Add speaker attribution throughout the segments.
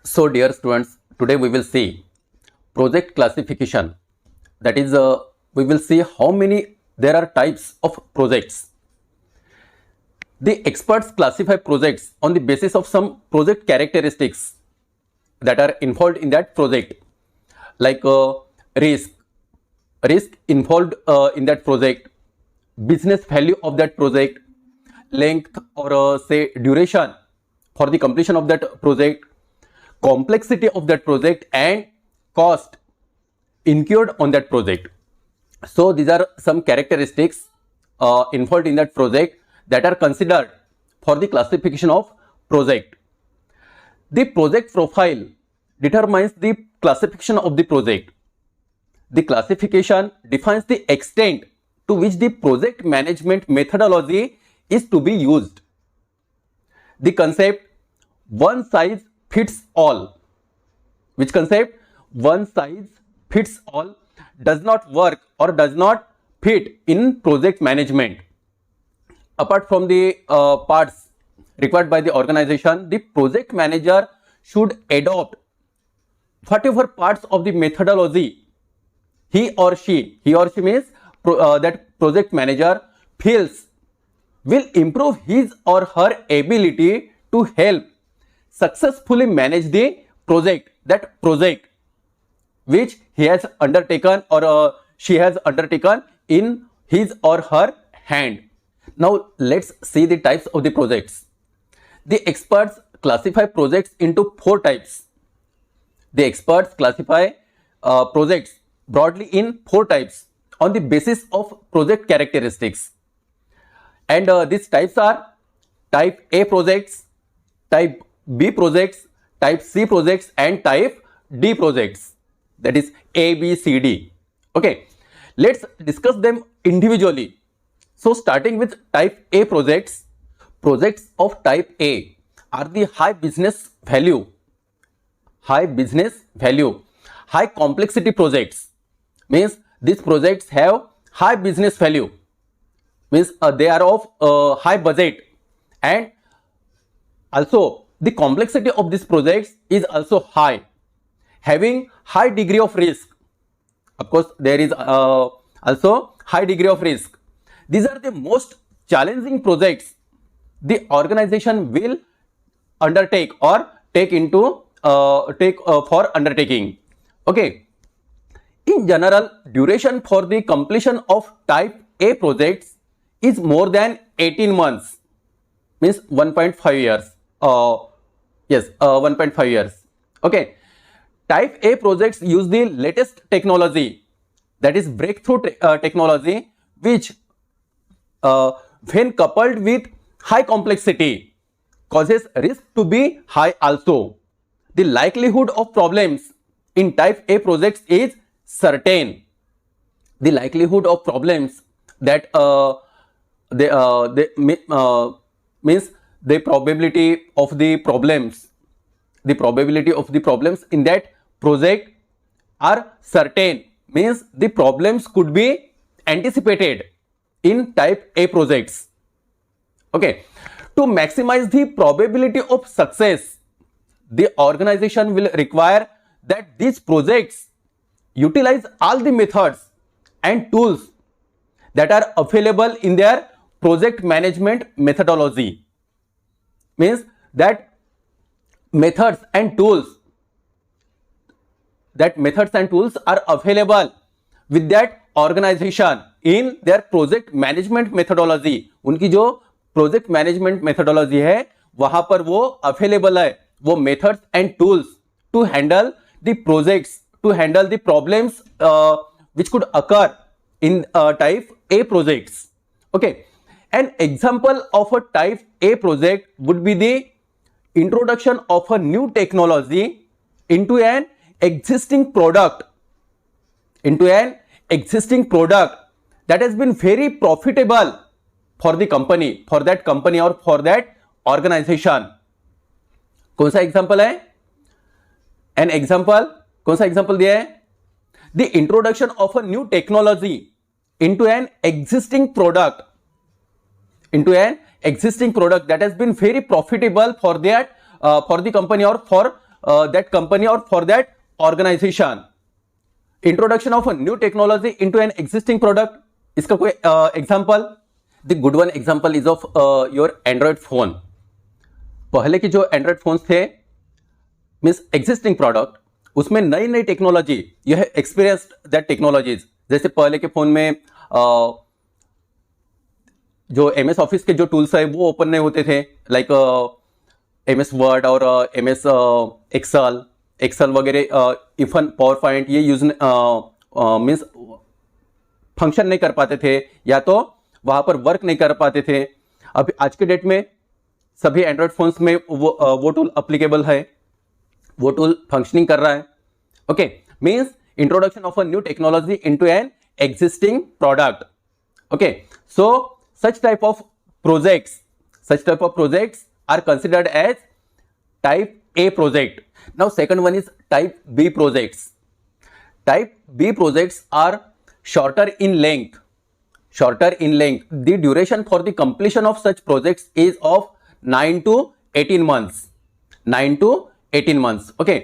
Speaker 1: So dear students, today we will see project classification. That is, we will see how many there are types of projects. The experts classify projects on the basis of some project characteristics that are involved in that project, like risk involved in that project, business value of that project, length or say duration for the completion of that project, complexity of that project, and cost incurred on that project. So these are some characteristics involved in that project that are considered for the classification of project. The project profile determines the classification of the project. The classification defines the extent to which the project management methodology is to be used. The concept one size fits all. Which concept? One size fits all does not work or does not fit in project management. Apart from the parts required by the organization, the project manager should adopt whatever parts of the methodology he or she means that project manager feels will improve his or her ability to help successfully manage the project, that project which he has undertaken or she has undertaken in his or her hand. Now let's see the types of the projects. The experts classify projects into four types. The experts classify projects broadly in four types on the basis of project characteristics. And these types are type A projects, type B projects, type C projects, and type D projects. That is A, B, C, D. Okay, let's discuss them individually. So starting with type A projects, projects of type A are the high business value, high complexity projects. Means these projects have high business value, means they are of high budget, and also the complexity of these projects is also high, having high degree of risk. Of course, there is also high degree of risk. These are the most challenging projects the organization will undertake or take for undertaking. Okay. In general, duration for the completion of type A projects is more than 18 months, means 1.5 years. 1.5 years. Okay. Type A projects use the latest technology, that is breakthrough technology, which when coupled with high complexity causes risk to be high also. The likelihood of problems in type A projects is certain. The likelihood of problems that means the probability of the problems in that project are certain, means the problems could be anticipated in type A projects. Okay, to maximize the probability of success, the organization will require that these projects utilize all the methods and tools that are available in their project management methodology. Means that methods and tools are available with that organization in their project management methodology. उनकी जो project management methodology है वहां पर वो available है, वो methods and tools to handle the projects, to handle the problems which could occur in type A projects. Okay, an example of a type A project would be the introduction of a new technology into an existing product, that has been very profitable for the company, or for that organization. कौन सा example है? An example, कौन सा example दिया है? The introduction of a new technology into an existing product that has been very profitable for that for the company or for that company or for that organization. Introduction of a new technology into an existing product. इसका कोई example? The good one example is of your Android phone. पहले की जो Android phones थे means existing product, उसमें नई नई technology, यह एक्सपीरियंस्ड दैट टेक्नोलॉजीज. जैसे पहले के फोन में जो MS ऑफिस के जो टूल्स है वो ओपन नहीं होते थे, लाइक MS वर्ड और MS एक्सेल वगैरह, इवन पावर पॉइंट ये यूज मीन्स फंक्शन नहीं कर पाते थे या तो वहां पर वर्क नहीं कर पाते थे. अभी आज के डेट में सभी एंड्रॉयड फोन्स में वो टूल अप्लीकेबल है, वो टूल फंक्शनिंग कर रहा है. Okay, means introduction of a new technology into an existing product. Okay, so such type of projects are considered as type A project. Now second one is type B projects. Type B projects are shorter in length. The duration for the completion of such projects is of 9 to 18 months. Okay.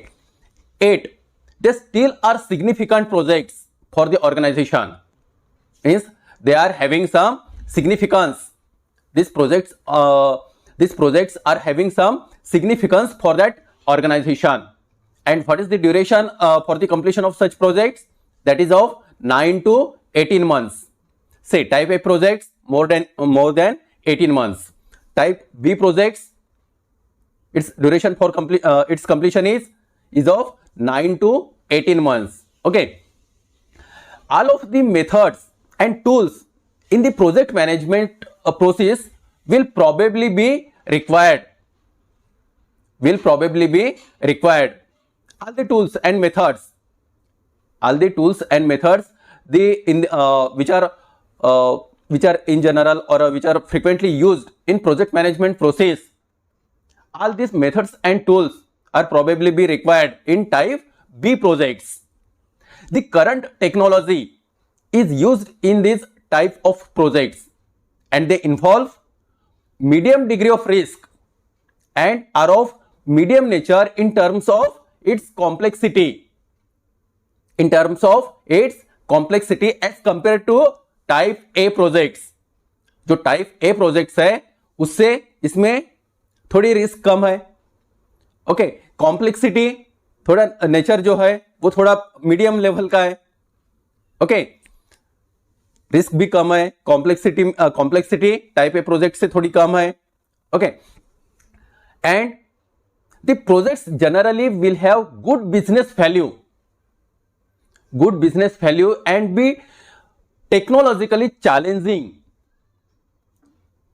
Speaker 1: 8. They still are significant projects for the organization. Means they are having some significance. These projects are having some significance for that organization. And what is the duration for the completion of such projects? That is of 9 to 18 months. Say type A projects more than 18 months. Type B projects, its duration for its completion is of 9 to 18 months. Okay. All of the methods and tools in the project management process will probably be required. All the tools and methods, which are in general or which are frequently used in project management process, all these methods and tools are probably be required in type B projects. The current technology is used in these type of projects and they involve medium degree of risk and are of medium nature in terms of its complexity as compared to type A projects. जो type A projects है उससे इसमें थोड़ी risk कम है. Okay, complexity थोड़ा nature जो है वो थोड़ा मीडियम लेवल का है. ओके, रिस्क भी कम है, कॉम्प्लेक्सिटी टाइप ए प्रोजेक्ट से थोड़ी कम है. Okay, and the projects generally will have good business value and be technologically challenging.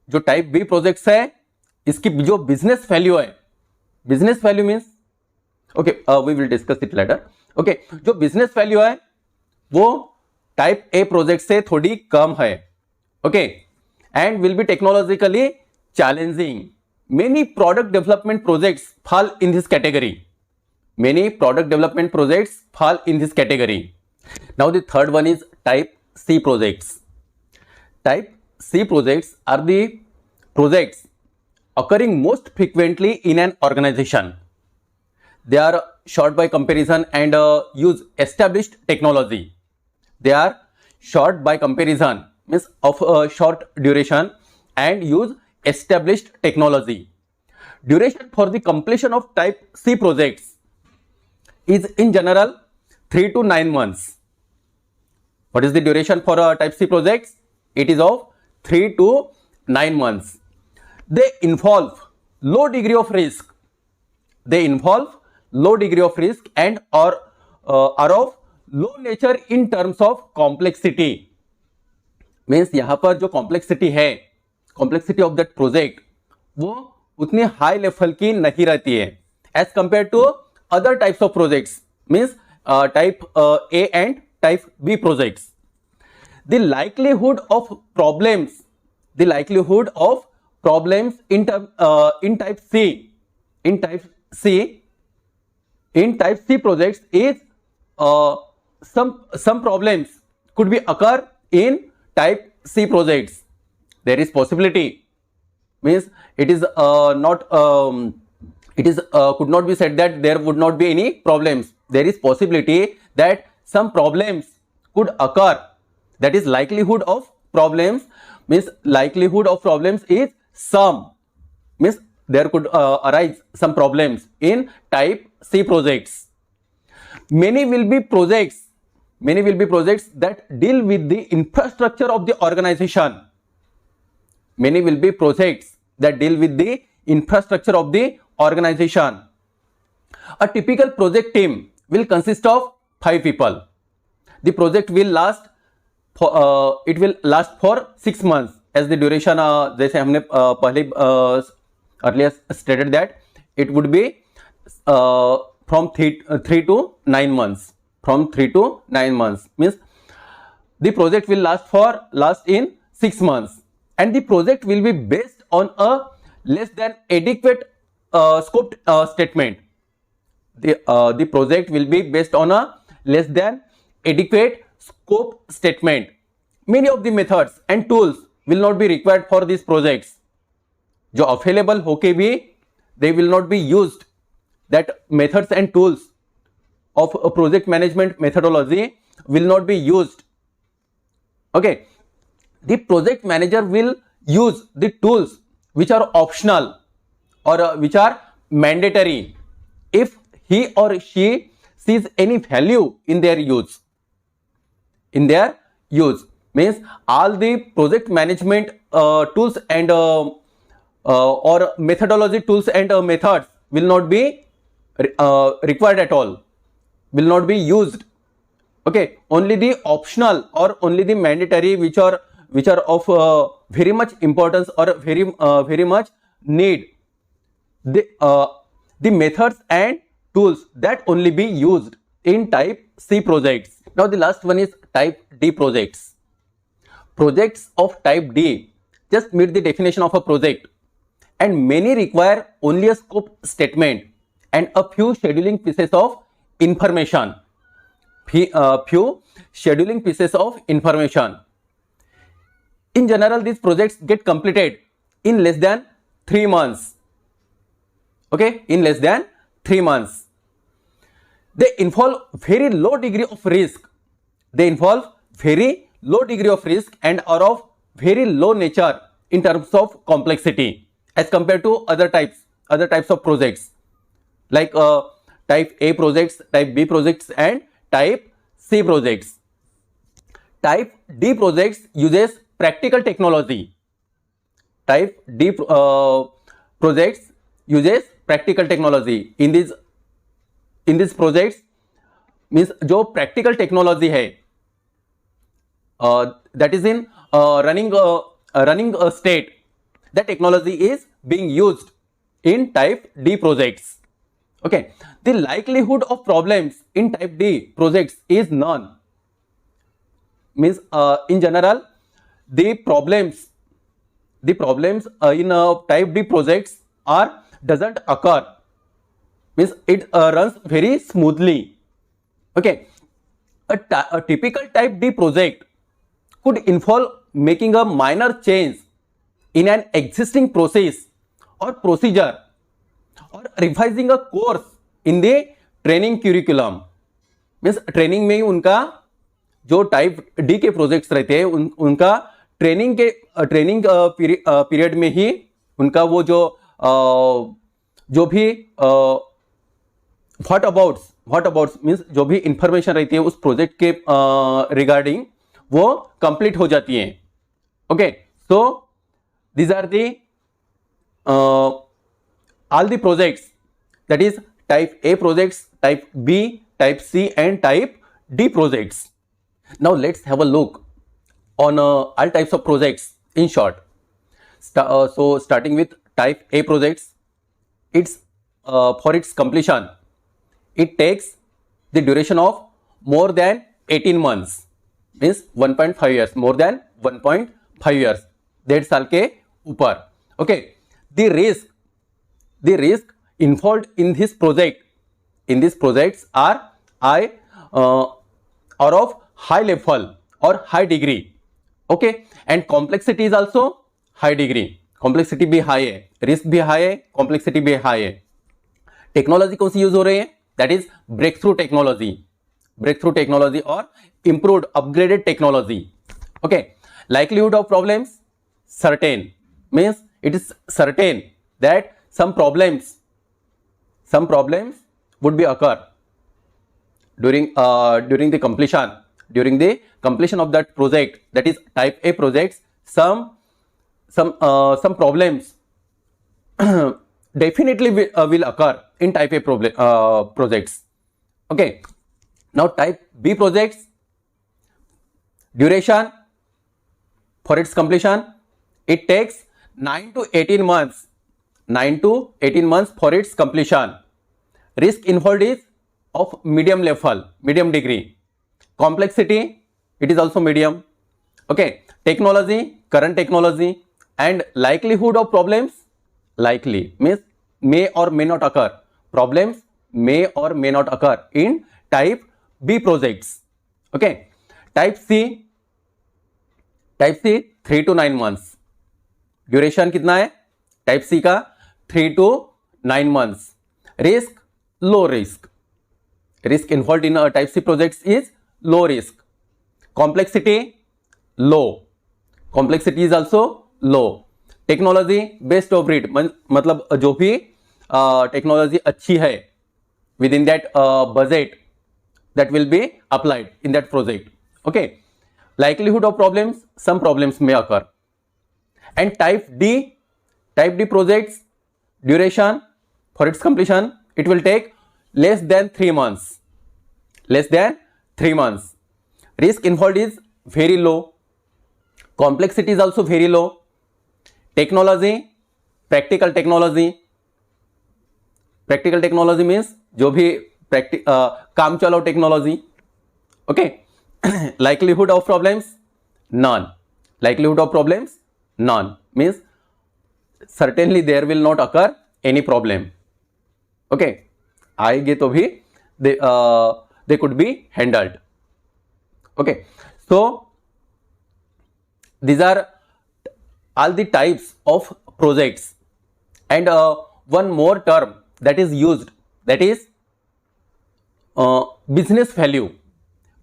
Speaker 1: जो टाइप बी प्रोजेक्ट्स है इसकी जो business value means, okay, we will discuss it later. Okay, जो business value है वो टाइप ए प्रोजेक्ट से थोड़ी कम है. Okay, and will be technologically challenging. Many product development projects fall in this category. Now the third one is type C projects. Type C projects are the projects occurring most frequently in an organization. They are short by comparison and use established technology. They are short by comparison, means of short duration and use established technology. Duration for the completion of type C projects is in general 3 to 9 months. What is the duration for type C projects? It is of 3 to 9 months. They involve low degree of risk. And are of low nature in terms of complexity. Means यहाँ पर जो complexity of that project वो उतनी high level की नहीं रहती है as compared to other types of projects, means type A and type B projects. The likelihood of problems in type C projects is some problems could be occur in type C projects. There is possibility, means it is not it is could not be said that there would not be any problems. There is possibility that some problems could occur. That is likelihood of problems, means likelihood of problems is some, means there could arise some problems in type C projects. Many will be projects that deal with the infrastructure of the organization. Many will be projects that deal with the infrastructure of the organization. A typical project team will consist of 5 people. The project will last for 6 months as the duration. जैसे हमने पहले earlier stated that it would be from 3 to 9 months. From 3 to 9 months means the project will last in 6 months, and the project will be based on a less than adequate scope statement. The project will be based on a less than adequate scope statement. Many of the methods and tools will not be required for these projects. जो available होके भी they will not be used. That methods and tools of a project management methodology will not be used. Okay, the project manager will use the tools which are optional or which are mandatory if he or she sees any value in their use. Means all the project management tools and or methodology tools and methods will not be required at all, will not be used. Okay, only the optional or only the mandatory which are of very much importance or very much need, the methods and tools that only be used in type C projects. Now the last one is type D projects. Projects of type D just meet the definition of a project, and many require only a scope statement and a few scheduling pieces of information. In general, these projects get completed in less than 3 months. Okay, in less than 3 months. They involve very low degree of risk. And are of very low nature in terms of complexity as compared to other types of projects like type A projects, type B projects and type C projects. Type D projects uses practical technology. Type D projects uses practical technology. In these projects means जो practical technology है that is in running state, that technology is being used in type D projects. Okay, the likelihood of problems in type D projects is none. Means in general the problems in type D projects doesn't occur. Means it runs very smoothly. Okay, a typical type D project could involve making a minor change in an existing process or procedure or revising a course in the training curriculum. Means training में ही उनका जो type D के projects रहते हैं उनका training period में ही उनका वो जो भी व्हाट अबाउट्स मीन्स जो भी इंफॉर्मेशन रहती है उस प्रोजेक्ट के रिगार्डिंग वो कंप्लीट हो जाती है. Okay, so these are the all the projects, that is type A projects, type B, type C and type D projects. Now let's have a look on all types of projects in short. So starting with type A projects, it's for its completion it takes the duration of more than 18 months, means 1.5 years, more than 1.5 years, 1.5 साल के ऊपर. Okay, the risk involved in these projects are of high level or high degree. Okay, and complexity is also high degree. complexity भी high है, risk भी high है, complexity भी high है. Technology कौन सी यूज हो रही है? That is breakthrough technology और improved upgraded technology. Okay, likelihood of problems certain means it is certain that some problems would be occur during the completion of that project, that is type A projects. Some problems definitely will occur in type A projects. Okay, now type B projects, duration for its completion, it takes 9 to 18 months for its completion. Risk involved is of medium degree. Complexity, it is also medium. Okay, technology, current technology, and likelihood of problems, likely means may or may not occur. Problems may or may not occur in type B projects. Okay, type C 3 to 9 months. Duration कितना है type C का? 3 to 9 months. Risk, low risk. Risk involve in type C projects is low risk. Complexity, low. Complexity is also low. Technology best of breed, मतलब जो भी technology अच्छी है within that budget that will be applied in that project. Okay, likelihood of problems, some problems may occur. And type D projects, duration for its completion, it will take less than 3 months. Risk involved is very low. Complexity is also very low. Technology, practical technology means जो भी काम चलाओ technology. Okay, likelihood of problems, none. Means certainly there will not occur any problem. Okay, आएंगे तो भी they could be handled. Okay, so these are all the types of projects. And one more term that is used, that is business value.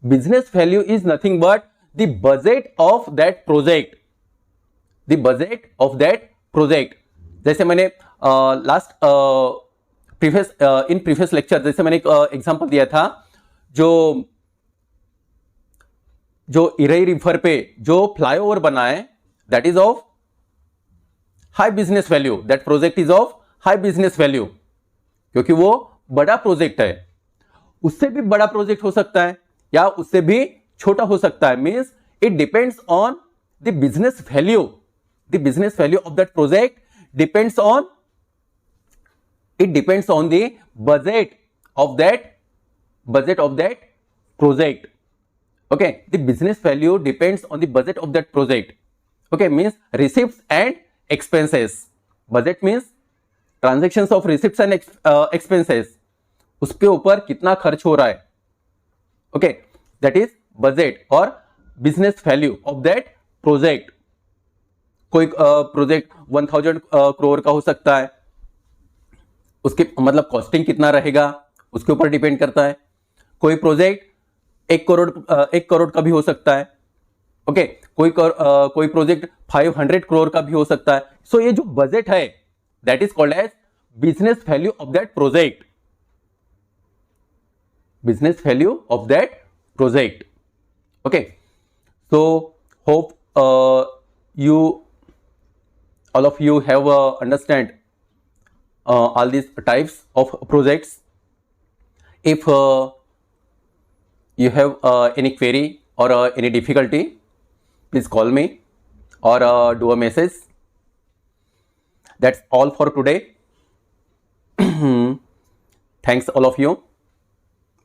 Speaker 1: Business value is nothing but the budget of that project. जैसे मैंने previous lecture जैसे मैंने एक example दिया था, जो Irai river पे जो फ्लाईओवर बना है, that is of high business value. That project is of high business value, क्योंकि वो बड़ा प्रोजेक्ट है. उससे भी बड़ा प्रोजेक्ट हो सकता है या उससे भी छोटा हो सकता है. Means it depends on the business value. The business value of that project depends on the budget of that project. Okay, the business value depends on the budget of that project. Okay, means receipts and expenses. Budget means transactions of receipts and expenses. उसके ऊपर कितना खर्च हो रहा है. Okay, that is budget or business value of that project. कोई project 1000 crore का हो सकता है, उसके मतलब कॉस्टिंग कितना रहेगा उसके ऊपर डिपेंड करता है. कोई प्रोजेक्ट 1 करोड़ का भी हो सकता है. ओके, कोई प्रोजेक्ट 500 करोड़ का भी हो सकता है. सो ये जो बजट है that is called as business value of that project. Okay, so hope all of you have understand all these types of projects. If you have any query or any difficulty, please call me or do a message. That's all for today. Thanks all of you.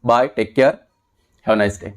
Speaker 1: Bye, take care, have a nice day.